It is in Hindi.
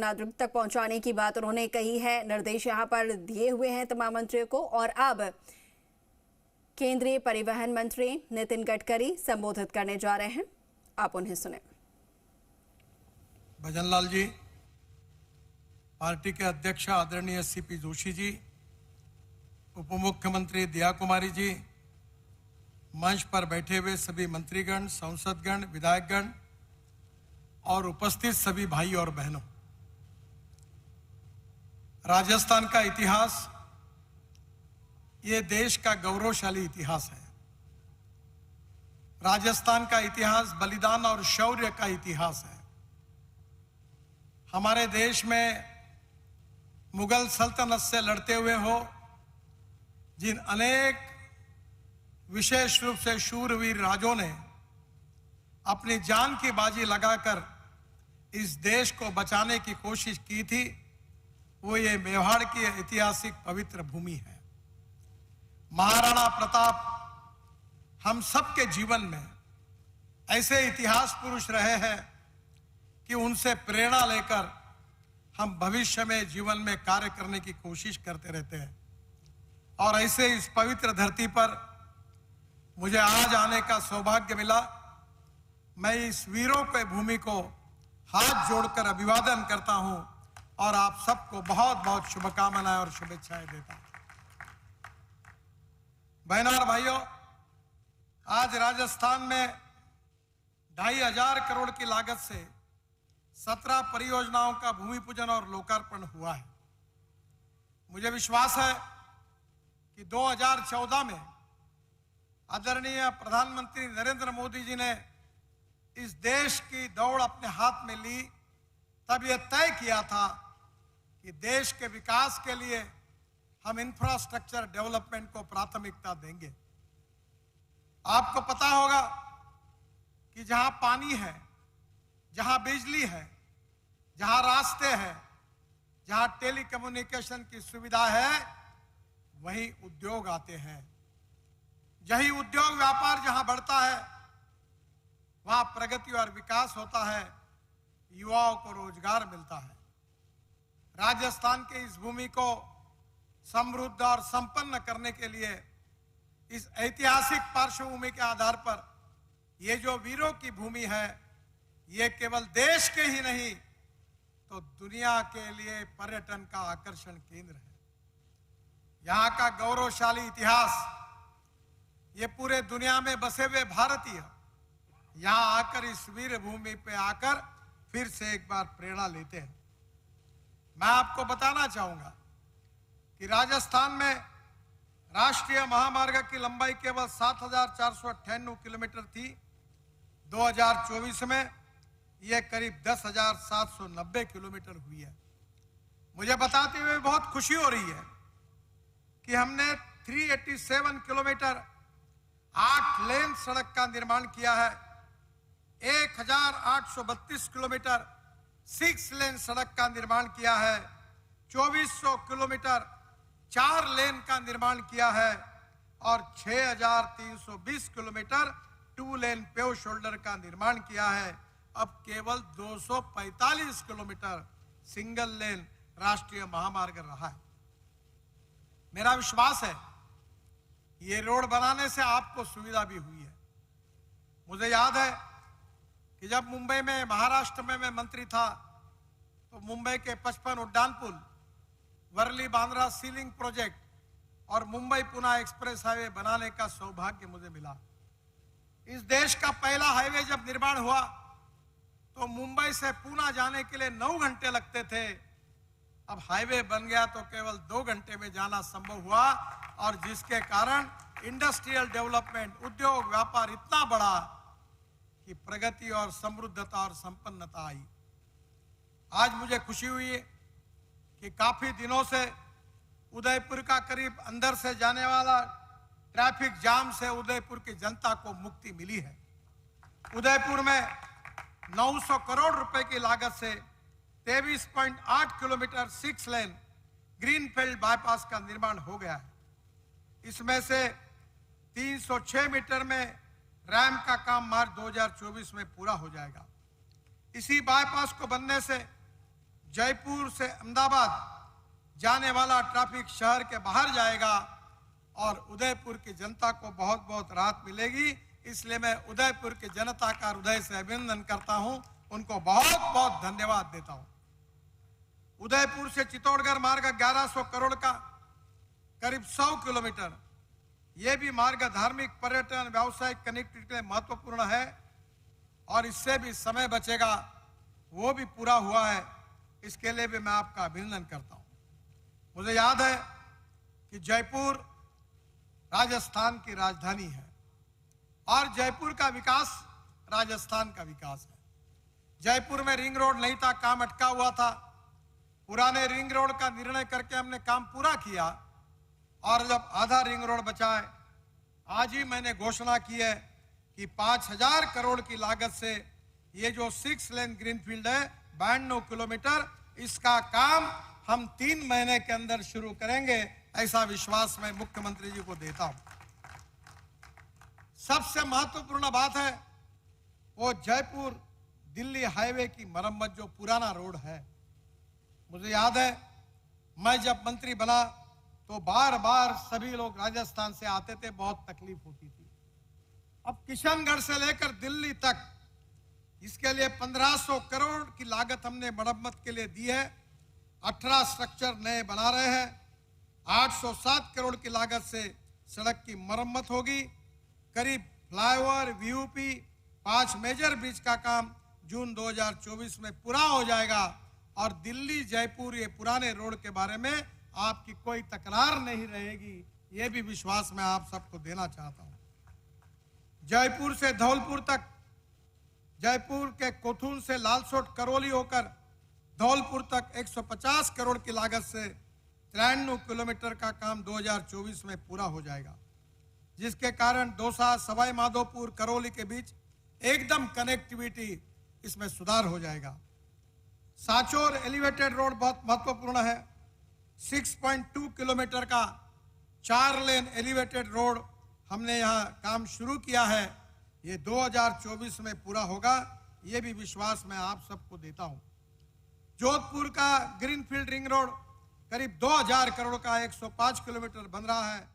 नागरिक तक पहुंचाने की बात उन्होंने कही है। निर्देश यहां पर दिए हुए हैं तमाम मंत्रियों को। और अब केंद्रीय परिवहन मंत्री नितिन गडकरी संबोधित करने जा रहे हैं, आप उन्हें सुने। भजनलाल जी, पार्टी के अध्यक्ष आदरणीय सीपी जोशी जी, उप मुख्यमंत्री दिया कुमारी जी, मंच पर बैठे हुए सभी मंत्रीगण, सांसदगण, विधायकगण और उपस्थित सभी भाई और बहनों, राजस्थान का इतिहास ये देश का गौरवशाली इतिहास है। राजस्थान का इतिहास बलिदान और शौर्य का इतिहास है। हमारे देश में मुगल सल्तनत से लड़ते हुए हो जिन अनेक विशेष रूप से शूरवीर राजों ने अपनी जान की बाजी लगाकर इस देश को बचाने की कोशिश की थी, वो ये मेवाड़ की ऐतिहासिक पवित्र भूमि है। महाराणा प्रताप हम सबके जीवन में ऐसे इतिहास पुरुष रहे हैं कि उनसे प्रेरणा लेकर हम भविष्य में जीवन में कार्य करने की कोशिश करते रहते हैं। और ऐसे इस पवित्र धरती पर मुझे आज आने का सौभाग्य मिला। मैं इस वीरों के भूमि को हाथ जोड़कर अभिवादन करता हूं और आप सबको बहुत बहुत शुभकामनाएं और शुभेच्छाएं देता हूं। बहनों और भाइयों, आज राजस्थान में 2500 करोड़ की लागत से 17 परियोजनाओं का भूमि पूजन और लोकार्पण हुआ है। मुझे विश्वास है कि 2014 में आदरणीय प्रधानमंत्री नरेंद्र मोदी जी ने इस देश की दौड़ अपने हाथ में ली, तब यह तय किया था कि देश के विकास के लिए हम इंफ्रास्ट्रक्चर डेवलपमेंट को प्राथमिकता देंगे। आपको पता होगा कि जहां पानी है, जहां बिजली है, जहां रास्ते हैं, जहां टेलीकम्युनिकेशन की सुविधा है, वहीं उद्योग आते हैं। यही उद्योग व्यापार जहां बढ़ता है, वहां प्रगति और विकास होता है, युवाओं को रोजगार मिलता है। राजस्थान के इस भूमि को समृद्ध और संपन्न करने के लिए इस ऐतिहासिक पार्श्वभूमि के आधार पर ये जो वीरों की भूमि है, ये केवल देश के ही नहीं तो दुनिया के लिए पर्यटन का आकर्षण केंद्र है। यहाँ का गौरवशाली इतिहास, ये पूरे दुनिया में बसे हुए भारतीय यहाँ आकर इस वीर भूमि पे आकर फिर से एक बार प्रेरणा लेते हैं। मैं आपको बताना चाहूंगा कि राजस्थान में राष्ट्रीय महामार्ग की लंबाई केवल 7,498 किलोमीटर थी। 2024 में यह करीब 10,790 किलोमीटर हुई है। मुझे बताते हुए बहुत खुशी हो रही है कि हमने 387 किलोमीटर 8 लेन सड़क का निर्माण किया है। 1,832 किलोमीटर 6 लेन सड़क का निर्माण किया है। 2400 किलोमीटर 4 लेन का निर्माण किया है और 6,320 किलोमीटर 2 लेन पेव शोल्डर का निर्माण किया है। अब केवल 245 किलोमीटर सिंगल लेन राष्ट्रीय महामार्ग रहा है। मेरा विश्वास है ये रोड बनाने से आपको सुविधा भी हुई है। मुझे याद है कि जब मुंबई में, महाराष्ट्र में मैं मंत्री था, तो मुंबई के 55 उड्डान पुल, वर्ली बांद्रा सीलिंग प्रोजेक्ट और मुंबई पुणे एक्सप्रेस हाईवे बनाने का सौभाग्य मुझे मिला। इस देश का पहला हाईवे जब निर्माण हुआ तो मुंबई से पुणे जाने के लिए 9 घंटे लगते थे। अब हाईवे बन गया तो केवल 2 घंटे में जाना संभव हुआ और जिसके कारण इंडस्ट्रियल डेवलपमेंट, उद्योग व्यापार इतना बढ़ा कि प्रगति और समृद्धता और संपन्नता आई। आज मुझे खुशी हुई कि काफी दिनों से उदयपुर का करीब अंदर से जाने वाला ट्रैफिक जाम से उदयपुर की जनता को मुक्ति मिली है। उदयपुर में 900 करोड़ रुपए की लागत से 23.8 किलोमीटर 6 लेन ग्रीनफील्ड बाईपास का निर्माण हो गया है। इसमें से 306 मीटर में रैम्प का काम मार्च 2024 में पूरा हो जाएगा। इसी बाईपास को बनने से जयपुर से अहमदाबाद जाने वाला ट्रैफिक शहर के बाहर जाएगा और उदयपुर की जनता को बहुत बहुत राहत मिलेगी। इसलिए मैं उदयपुर की जनता का हृदय से अभिनंदन करता हूं, उनको बहुत बहुत धन्यवाद देता हूं। उदयपुर से चित्तौड़गढ़ मार्ग 1100 करोड़ का करीब 100 किलोमीटर, यह भी मार्ग धार्मिक, पर्यटन, व्यावसायिक कनेक्टिविटी के लिए महत्वपूर्ण है और इससे भी समय बचेगा, वो भी पूरा हुआ है। इसके लिए भी मैं आपका अभिनंदन करता हूं। मुझे याद है कि जयपुर राजस्थान की राजधानी है और जयपुर का विकास राजस्थान का विकास है। जयपुर में रिंग रोड नहीं था, काम अटका हुआ था। पुराने रिंग रोड का निर्णय करके हमने काम पूरा किया और जब आधा रिंग रोड बचा है, आज ही मैंने घोषणा की है कि 5000 करोड़ की लागत से ये जो 6 लेन ग्रीनफील्ड है 92 किलोमीटर, इसका काम हम 3 महीने के अंदर शुरू करेंगे, ऐसा विश्वास मैं मुख्यमंत्री जी को देता हूं। सबसे महत्वपूर्ण बात है वो जयपुर दिल्ली हाईवे की मरम्मत, जो पुराना रोड है। मुझे याद है मैं जब मंत्री बना तो बार बार सभी लोग राजस्थान से आते थे, बहुत तकलीफ होती थी। अब किशनगढ़ से लेकर दिल्ली तक इसके लिए 1500 करोड़ की लागत हमने मरम्मत के लिए दी है। 18 स्ट्रक्चर नए बना रहे हैं। 807 करोड़ की लागत से सड़क की मरम्मत होगी। करीब फ्लाईओवर, वीयूपी, 5 मेजर ब्रिज का काम जून 2024 में पूरा हो जाएगा और दिल्ली जयपुर ये पुराने रोड के बारे में आपकी कोई तकरार नहीं रहेगी, ये भी विश्वास मैं आप सबको देना चाहता हूं। जयपुर से धौलपुर तक, जयपुर के कोथून से लालसोट करौली होकर धौलपुर तक 150 करोड़ की लागत से 93 किलोमीटर का काम 2024 में पूरा हो जाएगा, जिसके कारण दौसा, सवाई माधोपुर, करौली के बीच एकदम कनेक्टिविटी इसमें सुधार हो जाएगा। सांचौर एलिवेटेड रोड बहुत महत्वपूर्ण है। 6.2 किलोमीटर का 4 लेन एलिवेटेड रोड हमने यहाँ काम शुरू किया है, ये 2024 में पूरा होगा, ये भी विश्वास मैं आप सबको देता हूँ। जोधपुर का ग्रीनफील्ड रिंग रोड करीब 2000 करोड़ का 105 किलोमीटर बन रहा है।